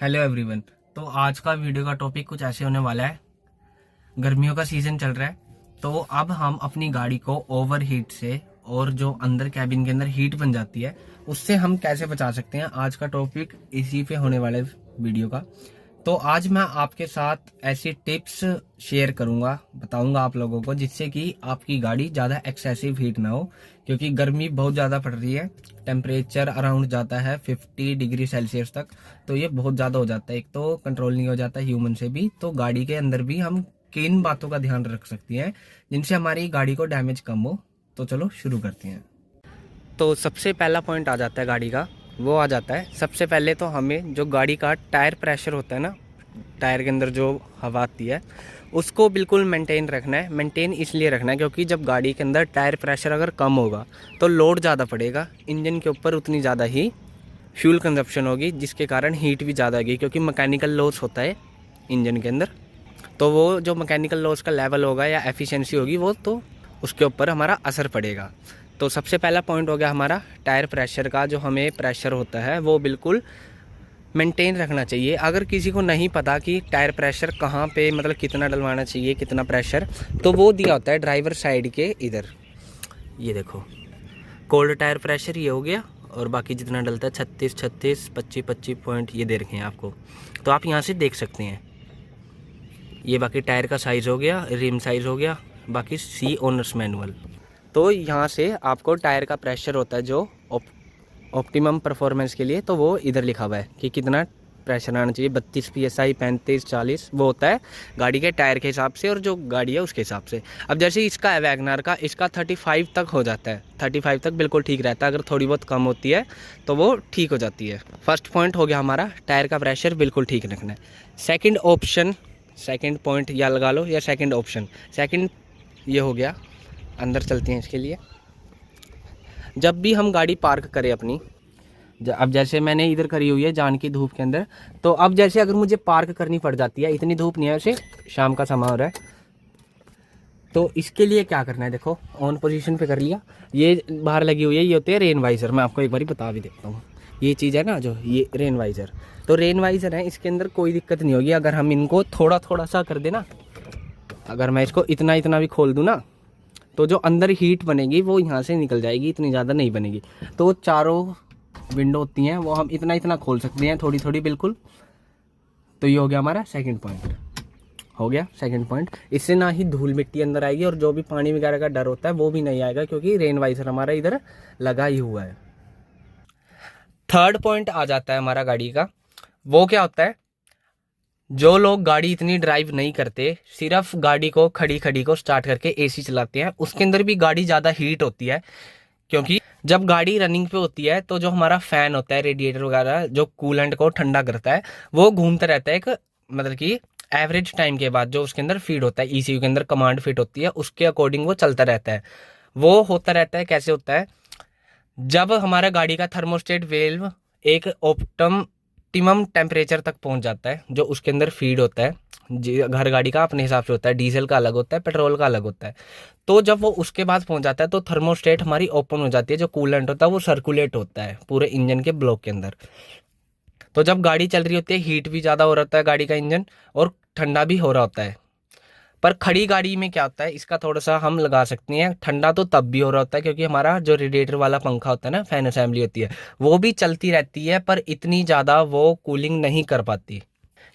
Hello everyone. तो आज का वीडियो का टॉपिक कुछ ऐसे होने वाला है। गर्मियों का सीजन चल रहा है, तो अब हम अपनी गाड़ी को ओवर हीट से और जो अंदर कैबिन के अंदर हीट बन जाती है उससे हम कैसे बचा सकते हैं, आज का टॉपिक इसी पे होने वाला है वीडियो का। तो आज मैं आपके साथ ऐसी टिप्स शेयर करूंगा, बताऊंगा आप लोगों को, जिससे कि आपकी गाड़ी ज़्यादा एक्सेसिव हीट ना हो, क्योंकि गर्मी बहुत ज़्यादा पड़ रही है। टेम्परेचर अराउंड जाता है 50 डिग्री सेल्सियस तक, तो ये बहुत ज़्यादा हो जाता है। एक तो कंट्रोल नहीं हो जाता ह्यूमन से भी, तो गाड़ी के अंदर भी हम किन बातों का ध्यान रख सकती हैं जिनसे हमारी गाड़ी को डैमेज कम हो। तो चलो शुरू करते हैं। तो सबसे पहला पॉइंट आ जाता है गाड़ी का, वो आ जाता है सबसे पहले तो हमें जो गाड़ी का टायर प्रेशर होता है ना, टायर के अंदर जो हवा आती है उसको बिल्कुल मेंटेन रखना है। मेंटेन इसलिए रखना है क्योंकि जब गाड़ी के अंदर टायर प्रेशर अगर कम होगा तो लोड ज़्यादा पड़ेगा इंजन के ऊपर, उतनी ज़्यादा ही फ्यूल कंजप्शन होगी, जिसके कारण हीट भी ज़्यादा होगी, क्योंकि मैकेनिकल लॉस होता है इंजन के अंदर। तो वो जो मैकेनिकल लॉस का लेवल होगा या एफिशिएंसी होगी, वो तो उसके ऊपर हमारा असर पड़ेगा। तो सबसे पहला पॉइंट हो गया हमारा टायर प्रेशर का। जो हमें प्रेशर होता है वो बिल्कुल मेंटेन रखना चाहिए। अगर किसी को नहीं पता कि टायर प्रेशर कहाँ पे, मतलब कितना डलवाना चाहिए, कितना प्रेशर, तो वो दिया होता है ड्राइवर साइड के इधर। ये देखो, कोल्ड टायर प्रेशर ये हो गया, और बाकी जितना डलता है 36 36 25 25 पॉइंट ये दे रखे हैं आपको, तो आप यहाँ से देख सकते हैं। ये बाकी टायर का साइज़ हो गया, रिम साइज़ हो गया, बाकी सी ओनर्स मैनुअल। तो यहाँ से आपको टायर का प्रेशर होता है जो ऑप्टिमम परफॉर्मेंस के लिए, तो वो इधर लिखा हुआ है कि कितना प्रेशर आना चाहिए। 32 PSI, 35, 40, वो होता है गाड़ी के टायर के हिसाब से और जो गाड़ी है उसके हिसाब से। अब जैसे इसका है वैगनार का, इसका 35 तक हो जाता है, 35 तक बिल्कुल ठीक रहता है। अगर थोड़ी बहुत कम होती है तो वो ठीक हो जाती है। फर्स्ट पॉइंट हो गया हमारा, टायर का प्रेशर बिल्कुल ठीक रखना है। सेकेंड पॉइंट या लगा लो, या सेकेंड ऑप्शन, सेकेंड ये हो गया। अंदर चलते हैं इसके लिए। जब भी हम गाड़ी पार्क करें अपनी, अब जैसे मैंने इधर करी हुई है जान की धूप के अंदर, तो अब जैसे अगर मुझे पार्क करनी पड़ जाती है, इतनी धूप नहीं है वैसे, शाम का समय हो रहा है, तो इसके लिए क्या करना है, देखो ऑन पोजीशन पे कर लिया। ये बाहर लगी हुई है, ये होते हैं रेन वाइजर। मैं आपको एक बार बता भी देता हूँ। ये चीज़ है ना, जो ये रेन वाइजर, तो रेन वाइजर है, इसके अंदर कोई दिक्कत नहीं होगी अगर हम इनको थोड़ा थोड़ा सा कर देना। अगर मैं इसको इतना इतना भी खोल दूँ ना, तो जो अंदर हीट बनेगी वो यहाँ से निकल जाएगी, इतनी ज़्यादा नहीं बनेगी। तो चारों विंडो होती हैं वो हम इतना इतना खोल सकते हैं, थोड़ी थोड़ी बिल्कुल। तो ये हो गया हमारा सेकंड पॉइंट, हो गया सेकंड पॉइंट। इससे ना ही धूल मिट्टी अंदर आएगी और जो भी पानी वगैरह का डर होता है वो भी नहीं आएगा, क्योंकि रेन वाइजर हमारा इधर लगा ही हुआ है। थर्ड पॉइंट आ जाता है हमारा गाड़ी का, वो क्या होता है, जो लोग गाड़ी इतनी ड्राइव नहीं करते, सिर्फ गाड़ी को खड़ी खड़ी को स्टार्ट करके एसी चलाते हैं, उसके अंदर भी गाड़ी ज़्यादा हीट होती है। क्योंकि जब गाड़ी रनिंग पे होती है तो जो हमारा फैन होता है, रेडिएटर वगैरह, जो कूलेंट को ठंडा करता है, वो घूमता रहता है एक, मतलब कि एवरेज टाइम के बाद जो उसके अंदर फीड होता है, ईसीयू के अंदर कमांड फिट होती है, उसके अकॉर्डिंग वो चलता रहता है। वो होता रहता है, कैसे होता है, जब हमारा गाड़ी का थर्मोस्टेट वेल्व एक ऑप्टिमम टेम्परेचर तक पहुंच जाता है, जो उसके अंदर फीड होता है, घर गाड़ी का अपने हिसाब से होता है, डीजल का अलग होता है, पेट्रोल का अलग होता है। तो जब वो उसके बाद पहुंच जाता है तो थर्मोस्टेट हमारी ओपन हो जाती है, जो कूलेंट होता है वो सर्कुलेट होता है पूरे इंजन के ब्लॉक के अंदर। तो जब गाड़ी चल रही होती है, हीट भी ज़्यादा हो रहा है गाड़ी का इंजन, और ठंडा भी हो रहा होता है। पर खड़ी गाड़ी में क्या होता है, इसका थोड़ा सा हम लगा सकते हैं, ठंडा तो तब भी हो रहा होता है क्योंकि हमारा जो रेडिएटर वाला पंखा होता है ना, फैन असेंबली होती है, वो भी चलती रहती है, पर इतनी ज़्यादा वो कूलिंग नहीं कर पाती।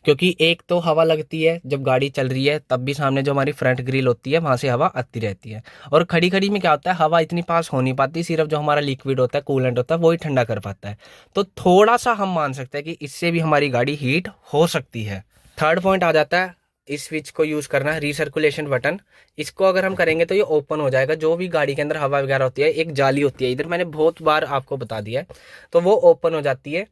क्योंकि एक तो हवा लगती है जब गाड़ी चल रही है, तब भी सामने जो हमारी फ्रंट ग्रिल होती है वहां से हवा आती रहती है, और खड़ी खड़ी में क्या होता है, हवा इतनी पास हो नहीं पाती, सिर्फ जो हमारा लिक्विड होता है, कूलेंट होता है, वही ठंडा कर पाता है। तो थोड़ा सा हम मान सकते हैं कि इससे भी हमारी गाड़ी हीट हो सकती है। थर्ड पॉइंट आ जाता है, इस स्विच को यूज करना है, रिसर्कुलेशन बटन। इसको अगर हम करेंगे तो ये ओपन हो जाएगा। जो भी गाड़ी के अंदर हवा वगैरह होती है, एक जाली होती है इधर, मैंने बहुत बार आपको बता दिया है, तो वो ओपन हो जाती है।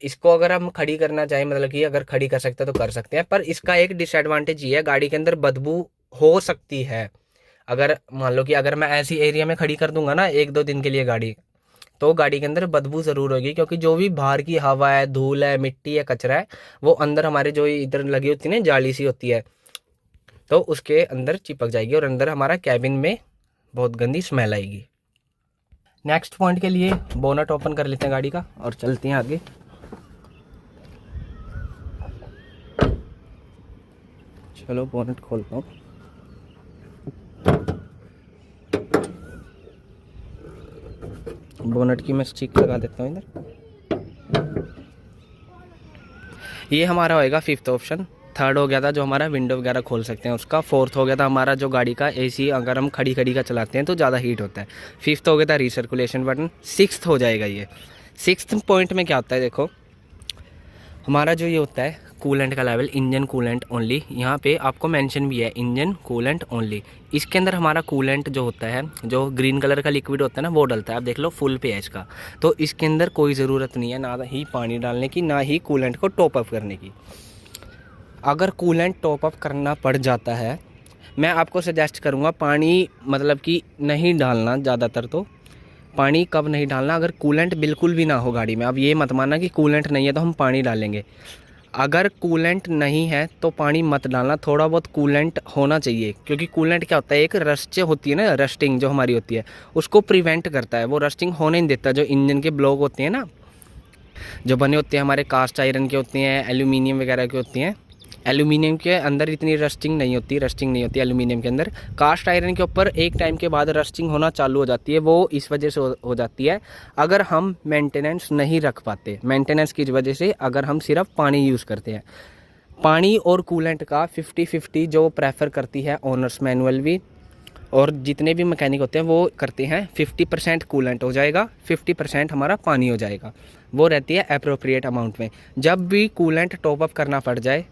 इसको अगर हम खड़ी करना चाहें, मतलब कि अगर खड़ी कर सकते हैं तो कर सकते हैं, पर इसका एक डिसएडवांटेज ये है, गाड़ी के अंदर बदबू हो सकती है। अगर मान लो कि अगर मैं ऐसी एरिया में खड़ी कर दूंगा ना 1-2 दिन के लिए गाड़ी, तो गाड़ी के अंदर बदबू जरूर होगी, क्योंकि जो भी बाहर की हवा है, धूल है, मिट्टी है, कचरा है, वो अंदर हमारे जो इधर लगी होती है ना, जाली सी होती है, तो उसके अंदर चिपक जाएगी और अंदर हमारा कैबिन में बहुत गंदी स्मेल आएगी। नेक्स्ट पॉइंट के लिए बोनट ओपन कर लेते हैं गाड़ी का और चलते हैं आगे। चलो बोनट खोलता हूँ। बोनट की मैं स्टिक लगा देता हूँ इधर। ये हमारा होएगा फिफ्थ ऑप्शन। थर्ड हो गया था जो हमारा विंडो वगैरह खोल सकते हैं उसका। फोर्थ हो गया था हमारा जो गाड़ी का एसी, अगर हम खड़ी खड़ी का चलाते हैं तो ज़्यादा हीट होता है। फिफ्थ हो गया था रिसर्कुलेशन बटन। सिक्स्थ हो जाएगा ये। सिक्स्थ पॉइंट में क्या होता है, देखो हमारा जो ये होता है कूलेंट का लेवल, इंजन कूलेंट ओनली। यहाँ पे आपको मेंशन भी है इंजन कूलेंट ओनली। इसके अंदर हमारा कूलेंट जो होता है, जो ग्रीन कलर का लिक्विड होता है ना, वो डलता है। आप देख लो फुल पे है इसका। तो इसके अंदर कोई ज़रूरत नहीं है ना ही पानी डालने की, ना ही कूलेंट को टॉप अप करने की। अगर कूलेंट टॉप अप करना पड़ जाता है, मैं आपको सजेस्ट करूँगा पानी मतलब कि नहीं डालना। ज़्यादातर तो पानी कब नहीं डालना, अगर कूलेंट बिल्कुल भी ना हो गाड़ी में। अब ये मत मानना कि कूलेंट नहीं है तो हम पानी डालेंगे। अगर कूलेंट नहीं है तो पानी मत डालना, थोड़ा बहुत कूलेंट होना चाहिए। क्योंकि कूलेंट क्या होता है, एक रस्ट होती है ना, रस्टिंग जो हमारी होती है उसको प्रिवेंट करता है। वो रस्टिंग होने नहीं देता। जो इंजन के ब्लॉक होते हैं ना, जो बने होते हैं हमारे कास्ट आयरन के होते हैं, एल्यूमिनियम वगैरह के होते हैं। एल्यूमिनियम के अंदर इतनी रस्टिंग नहीं होती एल्यूमिनियम के अंदर। कास्ट आयरन के ऊपर एक टाइम के बाद रस्टिंग होना चालू हो जाती है। वो इस वजह से हो जाती है अगर हम मेंटेनेंस नहीं रख पाते। मेंटेनेंस की वजह से अगर हम सिर्फ पानी यूज़ करते हैं। पानी और कूलेंट का 50-50 जो प्रेफर करती है ओनर्स मैनुअल भी, और जितने भी मैकेनिक होते हैं वो करते हैं 50% कूलेंट हो जाएगा, 50% हमारा पानी हो जाएगा। वो रहती है अप्रोप्रिएट अमाउंट में। जब भी कूलेंट टॉप अप करना पड़ जाए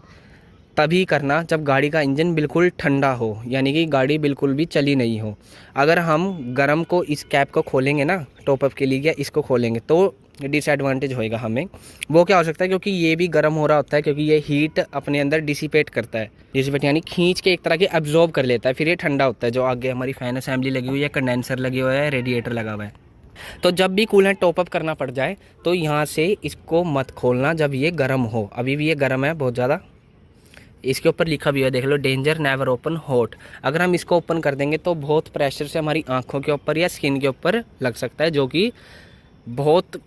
तभी करना जब गाड़ी का इंजन बिल्कुल ठंडा हो, यानी कि गाड़ी बिल्कुल भी चली नहीं हो। अगर हम गर्म को इस कैप को खोलेंगे ना टॉप अप के लिए, या इसको खोलेंगे तो डिसएडवांटेज होएगा हमें। वो क्या हो सकता है, क्योंकि ये भी गर्म हो रहा होता है, क्योंकि ये हीट अपने अंदर डिसिपेट करता है। डिसिपेट यानी खींच के एक तरह के एब्जॉर्ब कर लेता है, फिर ये ठंडा होता है। जो आगे हमारी फैन असेंबली लगी हुई है, कंडेंसर लगे हुआ है, रेडिएटर लगा हुआ है। तो जब भी कूलेंट टॉप अप करना पड़ जाए तो यहाँ से इसको मत खोलना जब ये गर्म हो। अभी भी ये गर्म है बहुत ज़्यादा। इसके ऊपर लिखा भी है, देख लो, डेंजर नेवर ओपन हॉट। अगर हम इसको ओपन कर देंगे तो बहुत प्रेशर से हमारी आंखों के ऊपर या स्किन के ऊपर लग सकता है, जो कि बहुत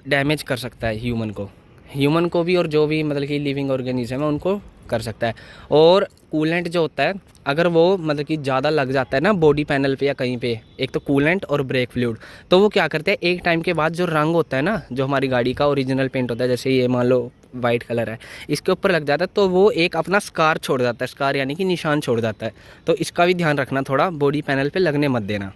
डैमेज कर सकता है ह्यूमन को भी, और जो भी मतलब कि लिविंग ऑर्गेनिज्म है उनको कर सकता है। और कूलेंट जो होता है अगर वो मतलब कि ज़्यादा लग जाता है ना बॉडी पैनल पे या कहीं पे, एक तो कूलेंट और ब्रेक फ्लूइड, तो वो क्या करते हैं एक टाइम के बाद जो रंग होता है ना, जो हमारी गाड़ी का ओरिजिनल पेंट होता है, जैसे ये मान लो वाइट कलर है, इसके ऊपर लग जाता है तो वो एक अपना स्कार छोड़ जाता है। स्कार यानी कि निशान छोड़ जाता है। तो इसका भी ध्यान रखना, थोड़ा बॉडी पैनल पे लगने मत देना।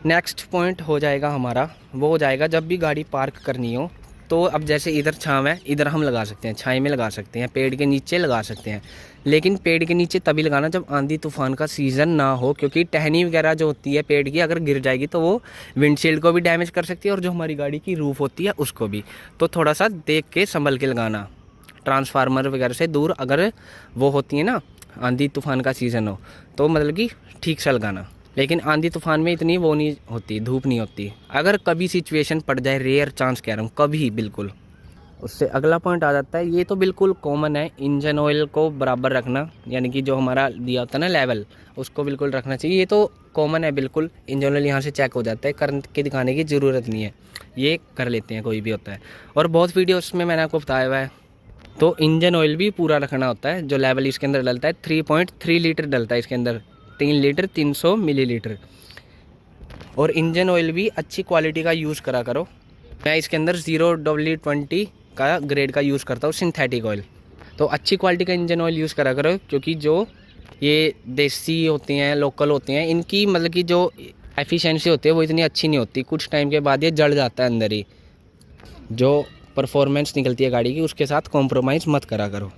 नेक्स्ट पॉइंट हो जाएगा हमारा, वो हो जाएगा जब भी गाड़ी पार्क करनी हो तो अब जैसे इधर छांव है, इधर हम लगा सकते हैं, छाई में लगा सकते हैं, पेड़ के नीचे लगा सकते हैं। लेकिन पेड़ के नीचे तभी लगाना जब आंधी तूफान का सीज़न ना हो, क्योंकि टहनी वगैरह जो होती है पेड़ की अगर गिर जाएगी तो वो विंडशील्ड को भी डैमेज कर सकती है और जो हमारी गाड़ी की रूफ होती है उसको भी। तो थोड़ा सा देख के संभल के लगाना। ट्रांसफार्मर वगैरह से दूर अगर वो होती है ना, आंधी तूफान का सीज़न हो, तो मतलब कि ठीक से लगाना। लेकिन आंधी तूफान में इतनी वो नहीं होती, धूप नहीं होती। अगर कभी सिचुएशन पड़ जाए, रेयर चांस कह रहा हूँ, कभी बिल्कुल। उससे अगला पॉइंट आ जाता है, ये तो बिल्कुल कॉमन है, इंजन ऑयल को बराबर रखना, यानी कि जो हमारा दिया होता है ना लेवल, उसको बिल्कुल रखना चाहिए। ये तो कॉमन है बिल्कुल। इंजन ऑयल यहाँ से चेक हो जाता है, करंट के दिखाने की ज़रूरत नहीं है, ये कर लेते हैं, कोई भी होता है। और बहुत वीडियोस में मैंने आपको बताया हुआ है। तो इंजन ऑयल भी पूरा रखना होता है। जो लेवल इसके अंदर डलता है 3.3 लीटर डलता है इसके अंदर, 3 लीटर 300 मिलीलीटर। और इंजन ऑयल भी अच्छी क्वालिटी का यूज़ करा करो। मैं इसके अंदर 0W20 का ग्रेड का यूज़ करता हूँ, सिंथेटिक ऑयल। तो अच्छी क्वालिटी का इंजन ऑयल यूज़ करा करो, क्योंकि जो ये देसी होते हैं, लोकल होते हैं, इनकी मतलब कि जो एफिशिएंसी होती है वो इतनी अच्छी नहीं होती। कुछ टाइम के बाद ये जल जाता है अंदर ही। जो परफॉर्मेंस निकलती है गाड़ी की उसके साथ कॉम्प्रोमाइज़ मत करा करो।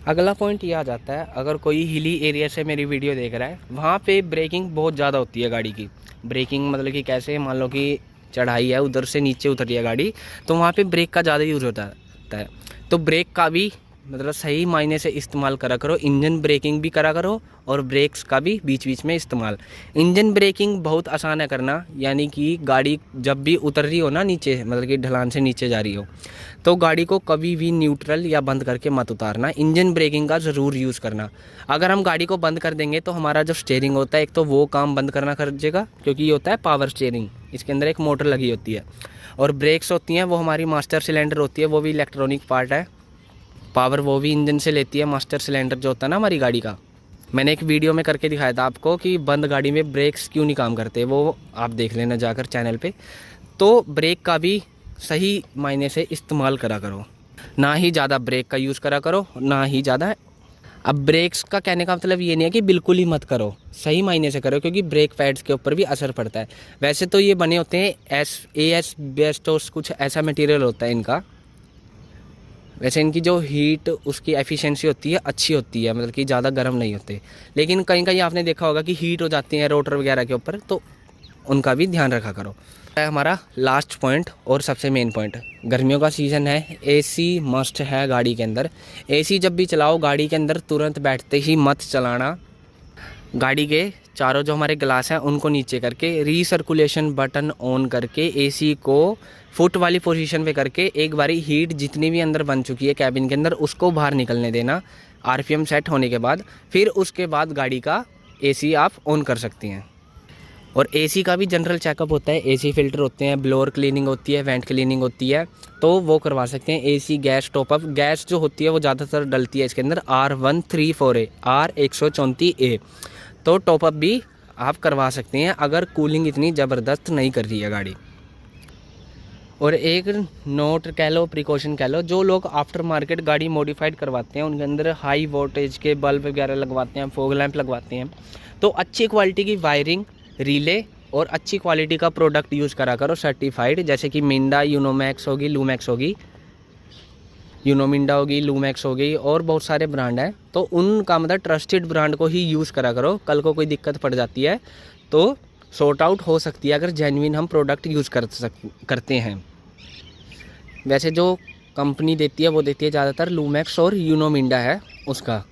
अगला पॉइंट ये आ जाता है, अगर कोई हिली एरिया से मेरी वीडियो देख रहा है, वहाँ पे ब्रेकिंग बहुत ज़्यादा होती है गाड़ी की। ब्रेकिंग मतलब कि कैसे, मान लो कि चढ़ाई है, उधर से नीचे उतरी है गाड़ी, तो वहाँ पे ब्रेक का ज़्यादा यूज़ होता है। तो ब्रेक का भी मतलब सही मायने से इस्तेमाल करा करो। इंजन ब्रेकिंग भी करा करो और ब्रेक्स का भी बीच बीच में इस्तेमाल। इंजन ब्रेकिंग बहुत आसान है करना, यानी कि गाड़ी जब भी उतर रही हो ना नीचे, मतलब कि ढलान से नीचे जा रही हो, तो गाड़ी को कभी भी न्यूट्रल या बंद करके मत उतारना। इंजन ब्रेकिंग का ज़रूर यूज़ करना। अगर हम गाड़ी को बंद कर देंगे तो हमारा जो स्टीयरिंग होता है, एक तो वो काम बंद करना कर देगा, क्योंकि ये होता है पावर स्टीयरिंग, इसके अंदर एक मोटर लगी होती है। और ब्रेक्स होती हैं वो हमारी मास्टर सिलेंडर होती है, वो भी इलेक्ट्रॉनिक पार्ट है। पावर वो भी इंजन से लेती है, मास्टर सिलेंडर जो होता है ना हमारी गाड़ी का। मैंने एक वीडियो में करके दिखाया था आपको कि बंद गाड़ी में ब्रेक्स क्यों नहीं काम करते, वो आप देख लेना जाकर चैनल पे। तो ब्रेक का भी सही मायने से इस्तेमाल करा करो, ना ही ज़्यादा ब्रेक का यूज़ करा करो, ना ही ज़्यादा। अब ब्रेक्स का कहने का मतलब ये नहीं है कि बिल्कुल ही मत करो, सही मायने से करो, क्योंकि ब्रेक पैड्स के ऊपर भी असर पड़ता है। वैसे तो ये बने होते हैं AS बेस्टोस कुछ ऐसा मटेरियल होता है इनका। वैसे इनकी जो हीट उसकी एफिशिएंसी होती है अच्छी होती है, मतलब कि ज़्यादा गर्म नहीं होते। लेकिन कहीं कहीं आपने देखा होगा कि हीट हो जाती है रोटर वगैरह के ऊपर, तो उनका भी ध्यान रखा करो। है हमारा लास्ट पॉइंट और सबसे मेन पॉइंट, गर्मियों का सीज़न है, AC मस्ट है गाड़ी के अंदर। AC जब भी चलाओ गाड़ी के अंदर तुरंत बैठते ही मत चलाना। गाड़ी के चारों जो हमारे ग्लास हैं उनको नीचे करके रीसर्कुलेशन बटन ऑन करके AC को फुट वाली पोजीशन पे करके एक बारी हीट जितनी भी अंदर बन चुकी है कैबिन के अंदर उसको बाहर निकलने देना RPM सेट होने के बाद। फिर उसके बाद गाड़ी का AC आप ऑन कर सकती हैं। और AC का भी जनरल चेकअप होता है, AC फिल्टर होते हैं, ब्लोअर क्लीनिंग होती है, वेंट क्लीनिंग होती है, तो वो करवा सकते हैं। AC गैस टॉपअप, गैस जो होती है वो ज़्यादातर डलती है इसके अंदर R134A, R134A, तो टॉपअप भी आप करवा सकते हैं अगर कूलिंग इतनी ज़बरदस्त नहीं कर रही है गाड़ी। और एक नोट कह लो, प्रिकॉशन कह लो, जो लोग आफ्टर मार्केट गाड़ी मॉडिफाइड करवाते हैं उनके अंदर हाई वोल्टेज के बल्ब वगैरह लगवाते हैं, फॉग लैंप लगवाते हैं, तो अच्छी क्वालिटी की वायरिंग, रिले और अच्छी क्वालिटी का प्रोडक्ट यूज़ करा करो सर्टिफाइड, जैसे कि मिंडा, यूनोमैक्स होगी, लूमैक्स होगी, यूनोमिंडा होगी, लूमैक्स होगी, और बहुत सारे ब्रांड हैं। तो उनका मतलब ट्रस्टेड ब्रांड को ही यूज़ करा करो। कल को कोई दिक्कत पड़ जाती है तो सॉर्ट आउट हो सकती है अगर जेन्युइन हम प्रोडक्ट यूज़ करते हैं। वैसे जो कंपनी देती है वो देती है ज़्यादातर लूमैक्स और यूनोमिंडा है उसका।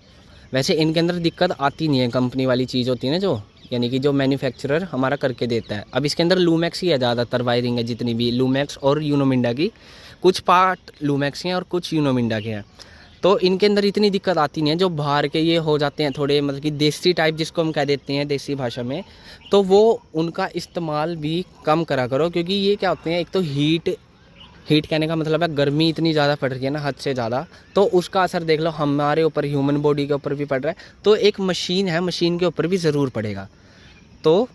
वैसे इनके अंदर दिक्कत आती नहीं है, कंपनी वाली चीज़ होती है ना जो, यानी कि जो मैन्युफैक्चरर हमारा करके देता है। अब इसके अंदर लूमैक्स ही है ज़्यादातर वायरिंग है जितनी भी, लूमैक्स और यूनोमिंडा की, कुछ पार्ट लूमैक्स के हैं और कुछ यूनोमिंडा के हैं। तो इनके अंदर इतनी दिक्कत आती नहीं है। जो बाहर के ये हो जाते हैं थोड़े मतलब कि देसी टाइप जिसको हम कह देते हैं देसी भाषा में, तो वो उनका इस्तेमाल भी कम करा करो, क्योंकि ये क्या होते हैं, एक तो हीट कहने का मतलब है गर्मी इतनी ज़्यादा पड़ रही है ना, हद से ज़्यादा, तो उसका असर देख लो हमारे ऊपर, ह्यूमन बॉडी के ऊपर भी पड़ रहा है, तो एक मशीन है, मशीन के ऊपर भी ज़रूर पड़ेगा। तो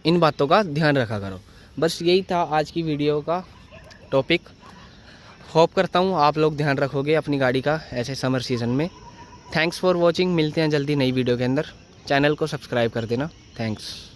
इन बातों का ध्यान रखा करो। बस यही था आज की वीडियो का टॉपिक। होप करता हूँ आप लोग ध्यान रखोगे अपनी गाड़ी का ऐसे समर सीज़न में। थैंक्स फॉर वॉचिंग, मिलते हैं जल्दी नई वीडियो के अंदर। चैनल को सब्सक्राइब कर देना। थैंक्स।